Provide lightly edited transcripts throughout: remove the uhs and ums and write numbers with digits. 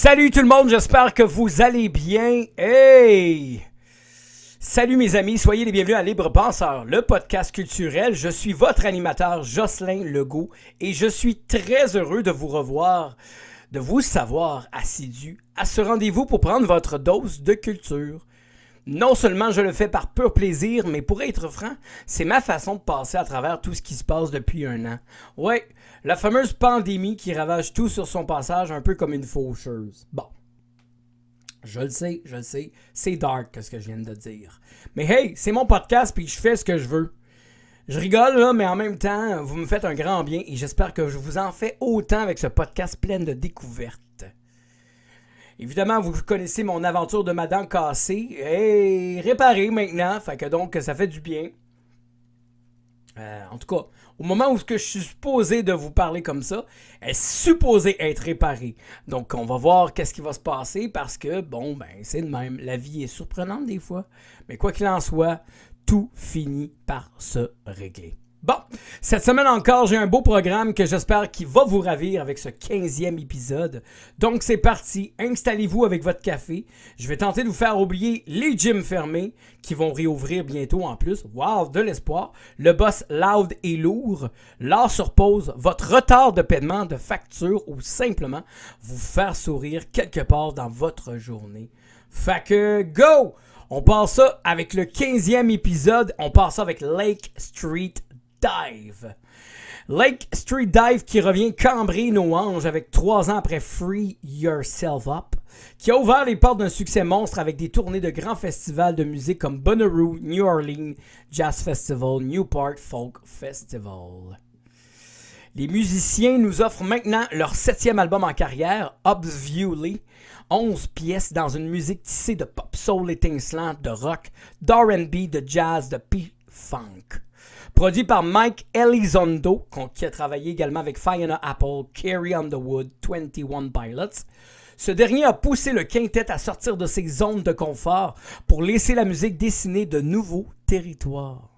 Salut tout le monde, j'espère que vous allez bien. Hey! Salut mes amis, soyez les bienvenus à Libre Penseur, le podcast culturel. Je suis votre animateur Jocelyn Legault et je suis très heureux de vous revoir, de vous savoir assidu à ce rendez-vous pour prendre votre dose de culture. Non seulement je le fais par pur plaisir, mais pour être franc, c'est ma façon de passer à travers tout ce qui se passe depuis un an. Ouais, la fameuse pandémie qui ravage tout sur son passage, un peu comme une faucheuse. Bon, je le sais, c'est dark ce que je viens de dire. Mais hey, c'est mon podcast puis je fais ce que je veux. Je rigole là, mais en même temps, vous me faites un grand bien et j'espère que je vous en fais autant avec ce podcast plein de découvertes. Évidemment, vous connaissez mon aventure de ma dent cassée et réparée maintenant, fait que donc ça fait du bien. En tout cas, au moment où je suis supposé de vous parler comme ça, elle est supposée être réparée. Donc on va voir qu'est-ce qui va se passer parce que, bon, ben c'est de même. La vie est surprenante des fois, mais quoi qu'il en soit, tout finit par se régler. Bon, cette semaine encore, j'ai un beau programme que j'espère qu'il va vous ravir avec ce 15e épisode. Donc c'est parti, installez-vous avec votre café. Je vais tenter de vous faire oublier les gyms fermés qui vont réouvrir bientôt en plus. Wow, de l'espoir. Le boss loud et lourd. L'art sur pause, votre retard de paiement de facture ou simplement vous faire sourire quelque part dans votre journée. Fait que go! On passe ça avec le 15e épisode. On passe ça avec Lake Street Dive. Lake Street Dive qui revient cambrer nos hanches avec 3 ans après Free Yourself Up, qui a ouvert les portes d'un succès monstre avec des tournées de grands festivals de musique comme Bonnaroo, New Orleans Jazz Festival, Newport Folk Festival. Les musiciens nous offrent maintenant leur 7e album en carrière, Obviously, 11 pièces dans une musique tissée de pop soul étincelante, de rock, d'R&B, de jazz, de P-Funk. Produit par Mike Elizondo, qui a travaillé également avec Fiona Apple, Carrie Underwood, 21 Pilots. Ce dernier a poussé le quintet à sortir de ses zones de confort pour laisser la musique dessiner de nouveaux territoires.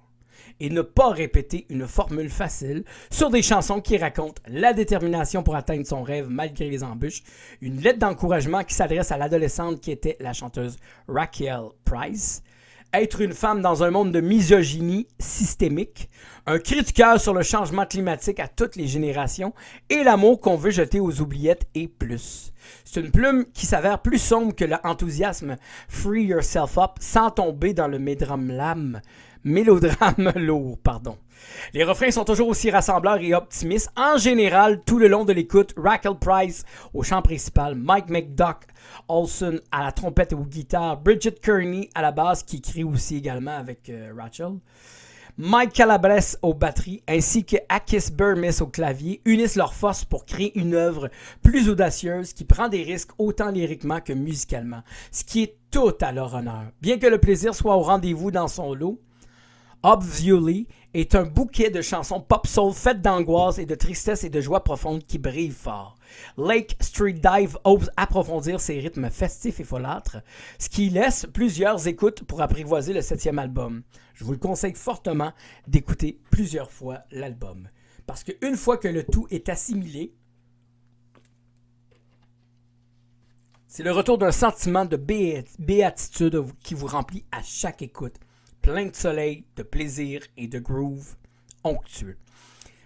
Et ne pas répéter une formule facile sur des chansons qui racontent la détermination pour atteindre son rêve malgré les embûches, une lettre d'encouragement qui s'adresse à l'adolescente qui était la chanteuse Raquel Price, être une femme dans un monde de misogynie systémique, un cri du cœur sur le changement climatique à toutes les générations et l'amour qu'on veut jeter aux oubliettes et plus. C'est une plume qui s'avère plus sombre que l'enthousiasme Free Yourself Up sans tomber dans le mélodrame lourd. Les refrains sont toujours aussi rassembleurs et optimistes. En général, tout le long de l'écoute, Raquel Price au chant principal, Mike McDuck Olson à la trompette et aux guitares, Bridget Kearney à la basse qui écrit aussi également avec Rachel, Mike Calabrese aux batteries ainsi que Akis Burmese au clavier unissent leurs forces pour créer une œuvre plus audacieuse qui prend des risques autant lyriquement que musicalement, ce qui est tout à leur honneur. Bien que le plaisir soit au rendez-vous dans son lot, Obviously est un bouquet de chansons pop-soul faites d'angoisse et de tristesse et de joie profonde qui brillent fort. Lake Street Dive ose approfondir ses rythmes festifs et folâtres, ce qui laisse plusieurs écoutes pour apprivoiser le 7e album. Je vous le conseille fortement d'écouter plusieurs fois l'album. Parce qu'une fois que le tout est assimilé, c'est le retour d'un sentiment de béatitude qui vous remplit à chaque écoute. Plein de soleil, de plaisir et de groove onctueux.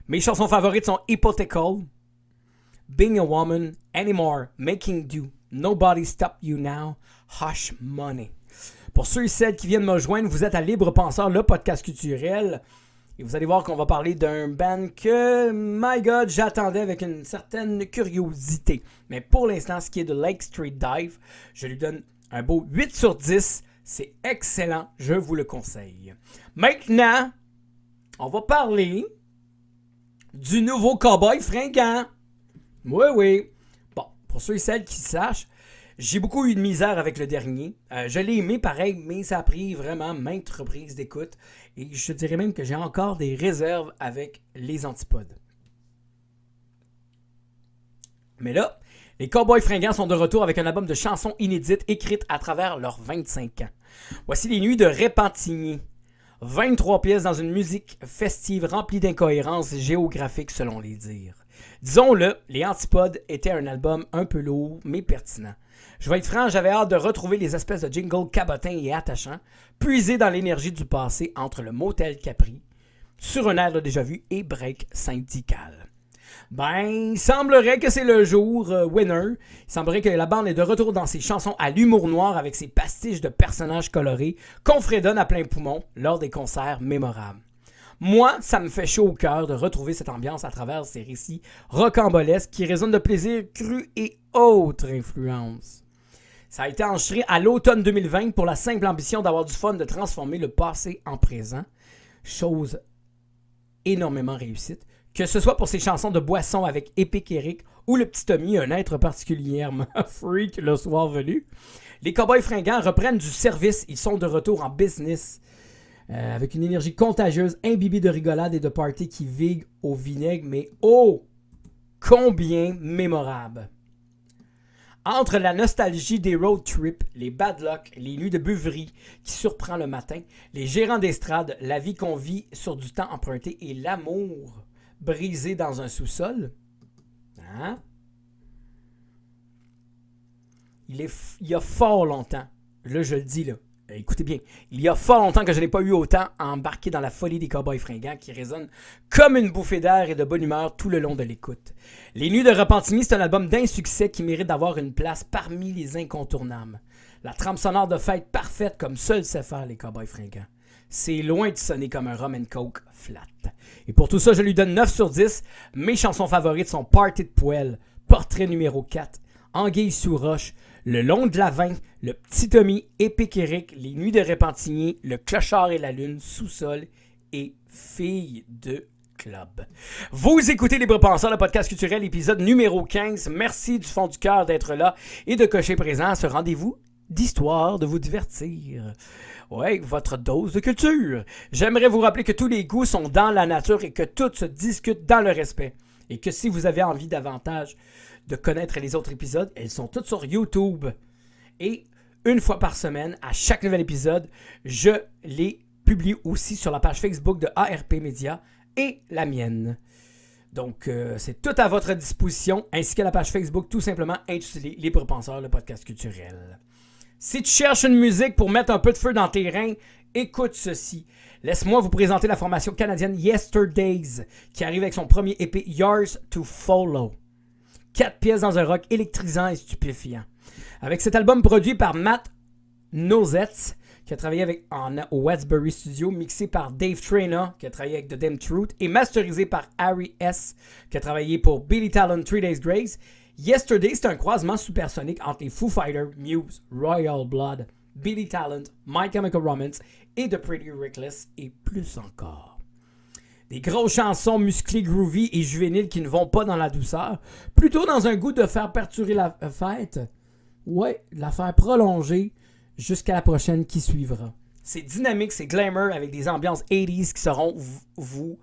Mes chansons favorites sont Hypothetical, Being a Woman, Anymore, Making Do, Nobody Stop You Now, Hush Money. Pour ceux et celles qui viennent me rejoindre, vous êtes à Libre Penseur, le podcast culturel. Et vous allez voir qu'on va parler d'un band que, my God, j'attendais avec une certaine curiosité. Mais pour l'instant, ce qui est de Lake Street Dive, je lui donne un beau 8 sur 10. C'est excellent, je vous le conseille. Maintenant, on va parler du nouveau Cowboy Fringant. Oui. Bon, pour ceux et celles qui sachent, j'ai beaucoup eu de misère avec le dernier. Je l'ai aimé pareil, mais ça a pris vraiment maintes reprises d'écoute. Et je dirais même que j'ai encore des réserves avec les Antipodes. Mais là, les Cowboys Fringants sont de retour avec un album de chansons inédites écrites à travers leurs 25 ans. Voici les nuits de Repentigny. 23 pièces dans une musique festive remplie d'incohérences géographiques selon les dires. Disons-le, les Antipodes étaient un album un peu lourd, mais pertinent. Je vais être franc, j'avais hâte de retrouver les espèces de jingles cabotins et attachants, puisés dans l'énergie du passé entre le Motel Capri, Sur un air déjà vu et Break syndical. Ben, il semblerait que c'est le jour winner. Il semblerait que la bande est de retour dans ses chansons à l'humour noir avec ses pastiches de personnages colorés qu'on fredonne à plein poumon lors des concerts mémorables. Moi, ça me fait chaud au cœur de retrouver cette ambiance à travers ces récits rocambolesques qui résonnent de plaisir cru et autres influences. Ça a été enregistré à l'automne 2020 pour la simple ambition d'avoir du fun de transformer le passé en présent. Chose énormément réussite. Que ce soit pour ses chansons de boisson avec Epic Eric ou le petit Tommy, un être particulièrement freak le soir venu. Les Cowboys Fringants reprennent du service. Ils sont de retour en business. Avec une énergie contagieuse, imbibée de rigolade et de party qui vigue au vinaigre, mais oh, combien mémorable. Entre la nostalgie des road trips, les bad luck, les nuits de beuverie qui surprend le matin, les gérants d'estrade, la vie qu'on vit sur du temps emprunté et l'amour brisé dans un sous-sol, hein? Il y a fort longtemps, là je le dis là, écoutez bien, il y a fort longtemps que je n'ai pas eu autant embarqué dans la folie des Cowboys Fringants qui résonne comme une bouffée d'air et de bonne humeur tout le long de l'écoute. Les Nuits de Repentigny, c'est un album d'insuccès qui mérite d'avoir une place parmi les incontournables. La trame sonore de fête parfaite comme seuls sait faire les Cowboys Fringants. C'est loin de sonner comme un rum and coke flat. Et pour tout ça, je lui donne 9 sur 10. Mes chansons favorites sont Party de poêle, Portrait numéro 4, Anguille sous roche, Le long de la vin, Le petit Tommy, Epic Eric, Les Nuits de Repentigny, Le clochard et la lune, Sous-sol et Filles de club. Vous écoutez Libre Penseur, le podcast culturel, épisode numéro 15. Merci du fond du cœur d'être là et de cocher présent à ce rendez-vous d'histoire de vous divertir. Ouais, votre dose de culture. J'aimerais vous rappeler que tous les goûts sont dans la nature et que tout se discute dans le respect. Et que si vous avez envie davantage de connaître les autres épisodes, elles sont toutes sur YouTube. Et une fois par semaine, à chaque nouvel épisode, je les publie aussi sur la page Facebook de ARP Media et la mienne. Donc, c'est tout à votre disposition, ainsi que la page Facebook, tout simplement intitulée Libre Penseur, le podcast culturel. Si tu cherches une musique pour mettre un peu de feu dans tes reins, écoute ceci. Laisse-moi vous présenter la formation canadienne Yesterdays, qui arrive avec son premier EP Yours to Follow. 4 pièces dans un rock électrisant et stupéfiant. Avec cet album produit par Matt Nosetz, qui a travaillé au Westbury Studio, mixé par Dave Traina, qui a travaillé avec The Damn Truth, et masterisé par Harry S., qui a travaillé pour Billy Talent 3 Days Grace. Yesterday, c'est un croisement supersonique entre les Foo Fighters, Muse, Royal Blood, Billy Talent, My Chemical Romance et The Pretty Reckless et plus encore. Des grosses chansons musclées, groovy et juvéniles qui ne vont pas dans la douceur, plutôt dans un goût de faire perdurer la fête. Ouais, de la faire prolonger jusqu'à la prochaine qui suivra. C'est dynamique, c'est glamour avec des ambiances 80s qui seront vous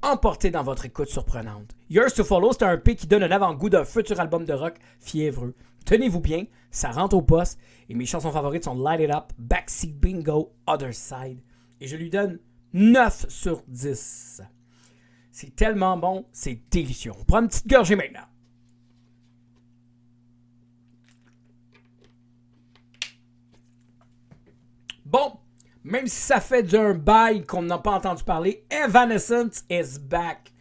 emporter dans votre écoute surprenante. Yours to Follow, c'est un EP qui donne un avant-goût d'un futur album de rock fiévreux. Tenez-vous bien, ça rentre au poste et mes chansons favorites sont Light It Up, Backseat Bingo, Other Side. Et je lui donne 9 sur 10. C'est tellement bon, c'est délicieux. On prend une petite gorgée maintenant. Bon, même si ça fait d'un bail qu'on n'a pas entendu parler, Evanescence is back.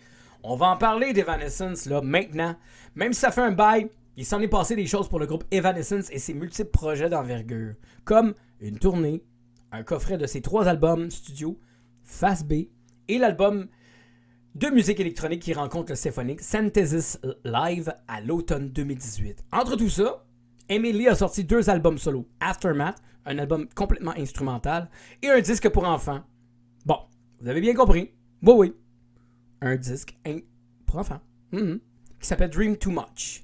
On va en parler d'Evanescence là maintenant. Même si ça fait un bail, il s'en est passé des choses pour le groupe Evanescence et ses multiples projets d'envergure, comme une tournée, un coffret de ses 3 albums studio, Face B, et l'album de musique électronique qui rencontre le symphonique Synthesis Live à l'automne 2018. Entre tout ça, Emily a sorti 2 albums solo, Aftermath, un album complètement instrumental, et un disque pour enfants. Bon, vous avez bien compris. Oui. Un disque pour enfants. Qui s'appelle Dream Too Much.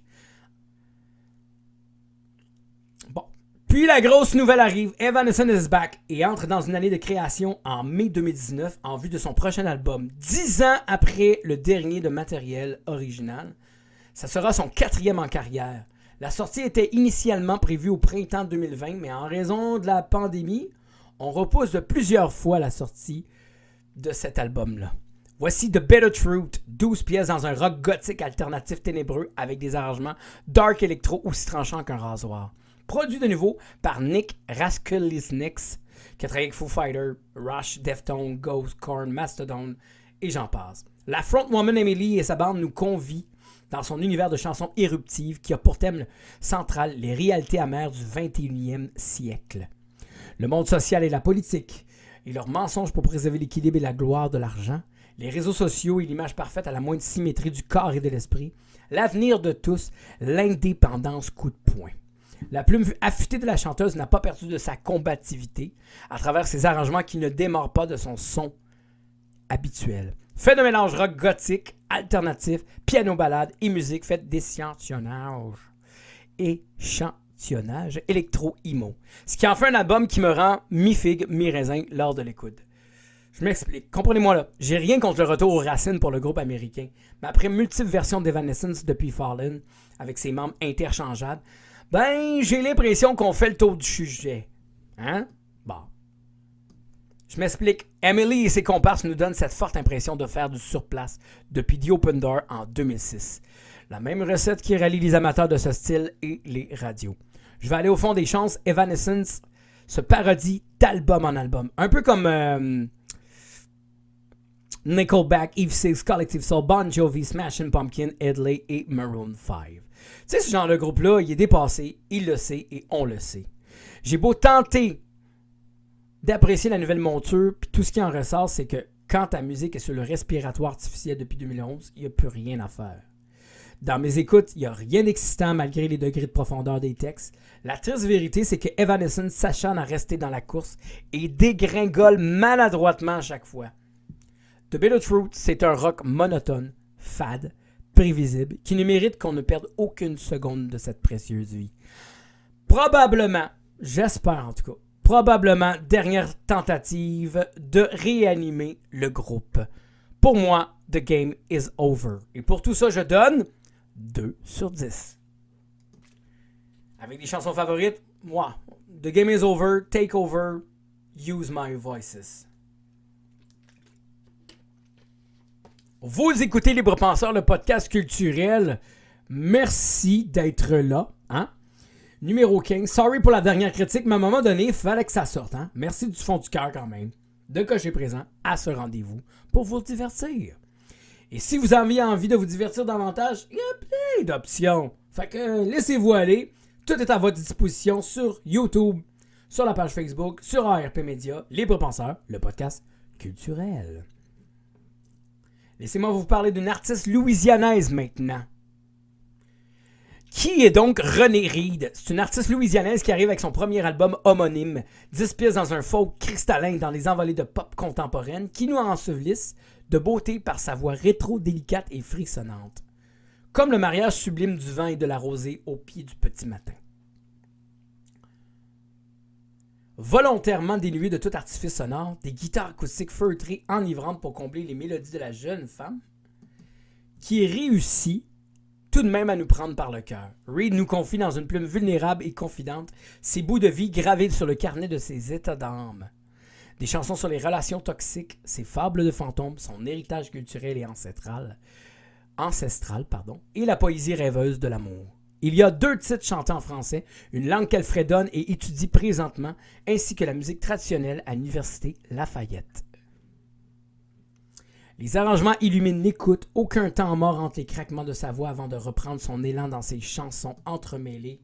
Bon. Puis la grosse nouvelle arrive. Evanescence is back et entre dans une année de création en mai 2019 en vue de son prochain album. 10 ans après le dernier de matériel original. Ça sera son 4e en carrière. La sortie était initialement prévue au printemps 2020, mais en raison de la pandémie, on repousse de plusieurs fois la sortie de cet album-là. Voici The Bitter Truth, 12 pièces dans un rock gothique alternatif ténébreux avec des arrangements dark électro aussi tranchants qu'un rasoir. Produit de nouveau par Nick Raskulisnix, qui a travaillé avec Foo Fighters, Rush, Deftones, Ghost, Korn, Mastodon et j'en passe. La frontwoman Emily et sa bande nous convient dans son univers de chansons éruptives qui a pour thème central les réalités amères du 21e siècle. Le monde social et la politique, et leurs mensonges pour préserver l'équilibre et la gloire de l'argent, les réseaux sociaux et l'image parfaite à la moindre symétrie du corps et de l'esprit, l'avenir de tous, l'indépendance coup de poing. La plume affûtée de la chanteuse n'a pas perdu de sa combativité à travers ses arrangements qui ne démarrent pas de son son habituel. Fait de mélange rock gothique, alternatif, piano-ballade et musique faite d'échantillonnage électro-emo. Ce qui en fait un album qui me rend mi-figue, mi-raisin lors de l'écoute. Je m'explique. Comprenez-moi là. J'ai rien contre le retour aux racines pour le groupe américain. Mais après multiples versions d'Evanescence depuis Fallen, avec ses membres interchangeables, j'ai l'impression qu'on fait le tour du sujet. Hein? Bon. Je m'explique. Emily et ses comparses nous donnent cette forte impression de faire du surplace depuis The Open Door en 2006. La même recette qui rallie les amateurs de ce style et les radios. Je vais aller au fond des chances. Evanescence se parodie d'album en album. Un peu comme Nickelback, Eve Six, Collective Soul, Bon Jovi, Smashing Pumpkin, Headley et Maroon 5. Tu sais, ce genre de groupe-là, il est dépassé, il le sait et on le sait. J'ai beau tenter d'apprécier la nouvelle monture, puis tout ce qui en ressort, c'est que quand ta musique est sur le respiratoire artificiel depuis 2011, il n'y a plus rien à faire. Dans mes écoutes, il n'y a rien d'excitant malgré les degrés de profondeur des textes. La triste vérité, c'est que Evanescence s'acharne à rester dans la course et dégringole maladroitement à chaque fois. The Bitter Truth, c'est un rock monotone, fade, prévisible, qui ne mérite qu'on ne perde aucune seconde de cette précieuse vie. Probablement, j'espère en tout cas, probablement dernière tentative de réanimer le groupe. Pour moi, the game is over. Et pour tout ça, je donne 2 sur 10. Avec des chansons favorites, moi, The Game is Over, Take Over, Use My Voices. Vous écoutez Libre Penseur, le podcast culturel. Merci d'être là. Hein? Numéro 15. Sorry pour la dernière critique, mais à un moment donné, il fallait que ça sorte. Hein? Merci du fond du cœur quand même de cocher présent à ce rendez-vous pour vous divertir. Et si vous avez envie de vous divertir davantage, il y a plein d'options. Fait que laissez-vous aller. Tout est à votre disposition sur YouTube, sur la page Facebook, sur ARP Média, Libre Penseur, le podcast culturel. Laissez-moi vous parler d'une artiste louisianaise maintenant. Qui est donc Renée Reed? C'est une artiste louisianaise qui arrive avec son premier album homonyme, 10 pièces dans un folk cristallin dans les envolées de pop contemporaine qui nous ensevelissent de beauté par sa voix rétro délicate et frissonnante. Comme le mariage sublime du vent et de la rosée au pied du petit matin. Volontairement dénué de tout artifice sonore, des guitares acoustiques feutrées enivrantes pour combler les mélodies de la jeune femme, qui réussit tout de même à nous prendre par le cœur. Reed nous confie dans une plume vulnérable et confidente ses bouts de vie gravés sur le carnet de ses états d'âme. Des chansons sur les relations toxiques, ses fables de fantômes, son héritage culturel et ancestral, et la poésie rêveuse de l'amour. Il y a 2 titres chantés en français, une langue qu'elle fredonne et étudie présentement, ainsi que la musique traditionnelle à l'Université Lafayette. Les arrangements illuminent l'écoute, aucun temps mort entre les craquements de sa voix avant de reprendre son élan dans ses chansons entremêlées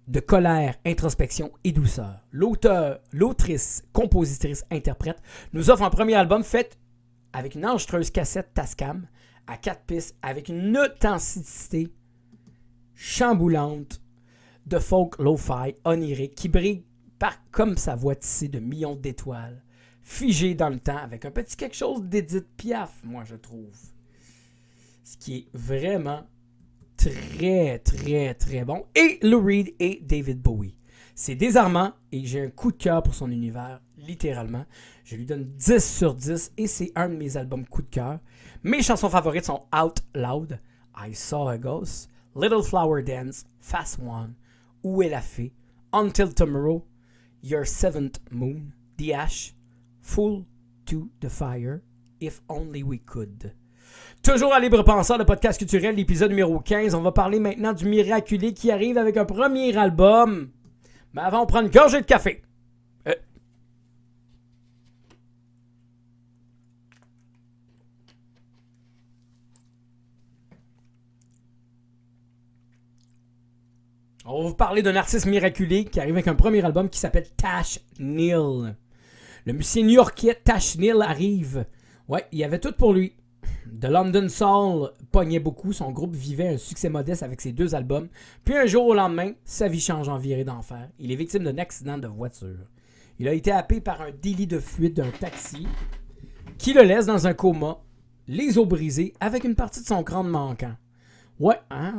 de colère, introspection et douceur. L'autrice, compositrice, interprète nous offre un premier album fait avec une enregistreuse cassette Tascam à 4 pistes avec une authenticité chamboulante de folk lo-fi onirique qui brille comme sa voix tissée de millions d'étoiles, figée dans le temps avec un petit quelque chose d'Edith Piaf, moi je trouve. Ce qui est vraiment très, très, très bon. Et Lou Reed et David Bowie. C'est désarmant et j'ai un coup de cœur pour son univers, littéralement. Je lui donne 10 sur 10 et c'est un de mes albums coup de cœur. Mes chansons favorites sont Out Loud, I Saw a Ghost, Little Flower Dance, Fast One, Où est la fée, Until Tomorrow, Your Seventh Moon, The Ash, Full to the Fire If Only We Could. Toujours à Libre Penseur, le podcast culturel, l'épisode numéro 15. On va parler maintenant du Miraculé qui arrive avec un premier album. Mais avant, on prend une gorgée de café. On va vous parler d'un artiste miraculé qui arrive avec un premier album qui s'appelle Tash Neal. Le musicien new-yorkais Tash Neal arrive. Ouais, il y avait tout pour lui. The London Soul pognait beaucoup. Son groupe vivait un succès modeste avec ses 2 albums. Puis un jour au lendemain, sa vie change en virée d'enfer. Il est victime d'un accident de voiture. Il a été happé par un délit de fuite d'un taxi qui le laisse dans un coma, les os brisés, avec une partie de son crâne manquant. Ouais, hein,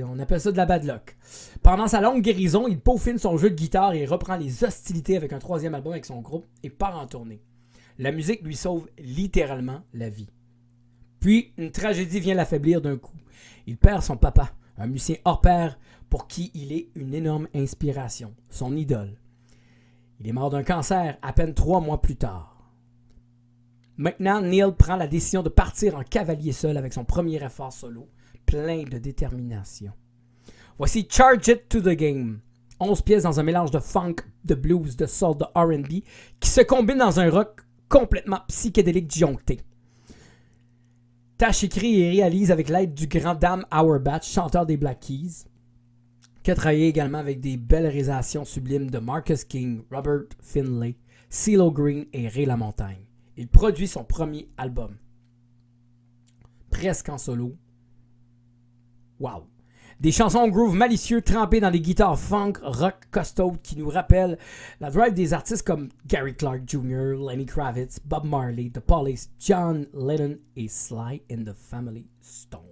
on appelle ça de la bad luck. Pendant sa longue guérison, il peaufine son jeu de guitare et reprend les hostilités avec un 3e album avec son groupe et part en tournée. La musique lui sauve littéralement la vie. Puis, une tragédie vient l'affaiblir d'un coup. Il perd son papa, un musicien hors pair pour qui il est une énorme inspiration, son idole. Il est mort d'un cancer à peine 3 mois plus tard. Maintenant, Neal prend la décision de partir en cavalier seul avec son premier effort solo, plein de détermination. Voici Charge It to the Game. 11 pièces dans un mélange de funk, de blues, de soul, de R&B, qui se combine dans un rock complètement psychédélique disjoncté. Tash écrit et réalise avec l'aide du grand Dan Auerbach, chanteur des Black Keys, qui a travaillé également avec des belles réalisations sublimes de Marcus King, Robert Finlay, CeeLo Green et Ray LaMontagne. Il produit son premier album. Presque en solo. Wow! Des chansons groove malicieux trempées dans des guitares funk, rock costaud qui nous rappellent la drive des artistes comme Gary Clark Jr., Lenny Kravitz, Bob Marley, The Police, John Lennon et Sly and the Family Stone.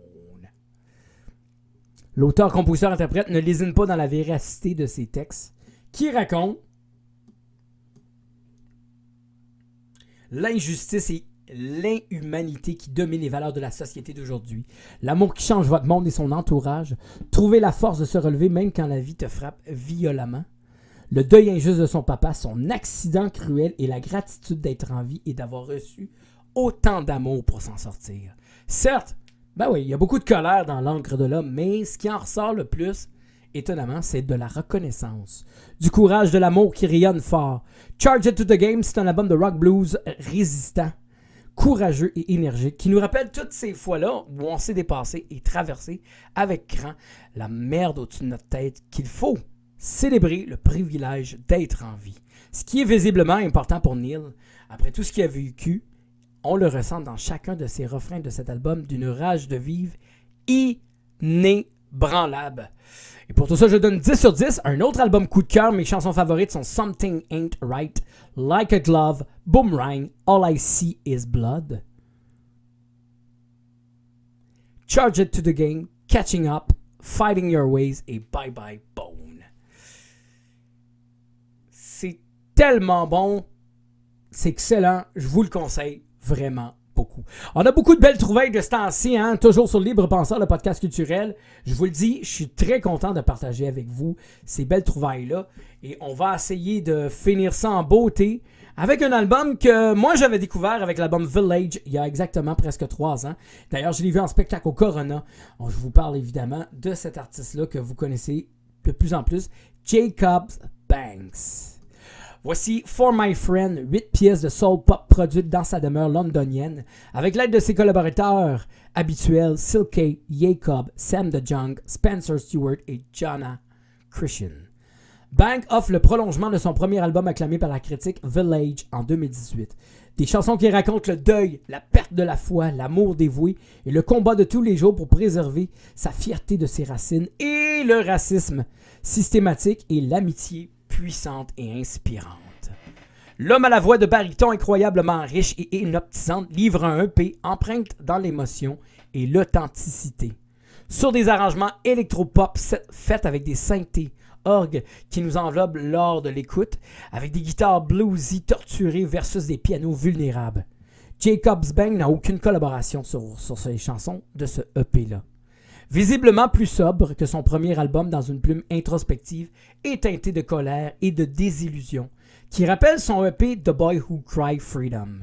L'auteur, compositeur, interprète ne lésine pas dans la véracité de ses textes qui racontent l'injustice et l'inhumanité qui domine les valeurs de la société d'aujourd'hui. L'amour qui change votre monde et son entourage. Trouver la force de se relever même quand la vie te frappe violemment. Le deuil injuste de son papa, son accident cruel et la gratitude d'être en vie et d'avoir reçu autant d'amour pour s'en sortir. Certes, ben oui, il y a beaucoup de colère dans l'encre de l'homme, mais ce qui en ressort le plus, étonnamment, c'est de la reconnaissance, du courage, de l'amour qui rayonne fort. Charge It to the Game, c'est un album de rock blues résistant, courageux et énergique, qui nous rappelle toutes ces fois-là où on s'est dépassé et traversé avec cran la merde au-dessus de notre tête, qu'il faut célébrer le privilège d'être en vie. Ce qui est visiblement important pour Neal, après tout ce qu'il a vécu, on le ressent dans chacun de ses refrains de cet album d'une rage de vivre inébranlable. Et pour tout ça, je donne 10 sur 10. Un autre album coup de cœur, mes chansons favorites sont Something Ain't Right, Like a Glove, Boomerang, All I See Is Blood, Charge It to the Game, Catching Up, Fighting Your Ways et Bye Bye Bone. C'est tellement bon, c'est excellent, je vous le conseille vraiment beaucoup. On a beaucoup de belles trouvailles de ce temps-ci, hein? Toujours sur Libre Penseur, le podcast culturel. Je vous le dis, je suis très content de partager avec vous ces belles trouvailles-là. Et on va essayer de finir ça en beauté avec un album que moi j'avais découvert avec l'album Village il y a exactement presque 3 ans. D'ailleurs, je l'ai vu en spectacle au Corona. Je vous parle évidemment de cet artiste-là que vous connaissez de plus en plus, Jacob Banks. Voici For My Friend, 8 pièces de soul pop produites dans sa demeure londonienne, avec l'aide de ses collaborateurs habituels Silkay, Jacob, Sam the Junk, Spencer Stewart et Jonna Christian. Banks offre le prolongement de son premier album acclamé par la critique Village en 2018. Des chansons qui racontent le deuil, la perte de la foi, l'amour dévoué et le combat de tous les jours pour préserver sa fierté de ses racines et le racisme systématique et l'amitié puissante et inspirante. L'homme à la voix de baryton incroyablement riche et hypnotisante livre un EP empreinte dans l'émotion et l'authenticité. Sur des arrangements électropop faits avec des synthés, orgues qui nous enveloppent lors de l'écoute, avec des guitares bluesy torturées versus des pianos vulnérables. Jacob Banks n'a aucune collaboration sur ces chansons de ce EP-là. Visiblement plus sobre que son premier album dans une plume introspective et teintée de colère et de désillusion, qui rappelle son EP The Boy Who Cried Freedom.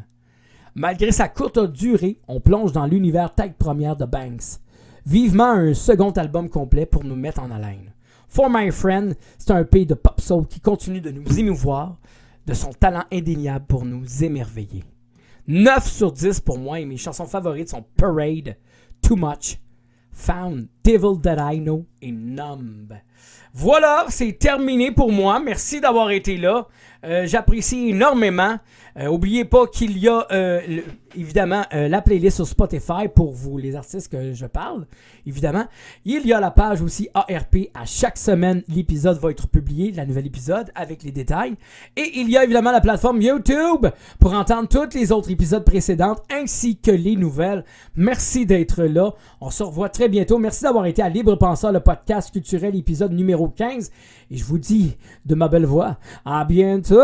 Malgré sa courte durée, on plonge dans l'univers tête première de Banks. Vivement un second album complet pour nous mettre en haleine. For My Friend, c'est un pays de pop soul qui continue de nous émouvoir, de son talent indéniable pour nous émerveiller. 9 sur 10 pour moi et mes chansons favorites sont Parade, Too Much, Found, Devil That I Know et Numb. Voilà, c'est terminé pour moi. Merci d'avoir été là. J'apprécie énormément. N'oubliez pas qu'il y a évidemment la playlist sur Spotify pour vous, les artistes que je parle. Évidemment, il y a la page aussi ARP. À chaque semaine, l'épisode va être publié, la nouvelle épisode avec les détails. Et il y a évidemment la plateforme YouTube pour entendre tous les autres épisodes précédents ainsi que les nouvelles. Merci d'être là. On se revoit très bientôt. Merci d'avoir été à Libre Penseur, le podcast culturel, épisode numéro 15. Et je vous dis de ma belle voix, à bientôt!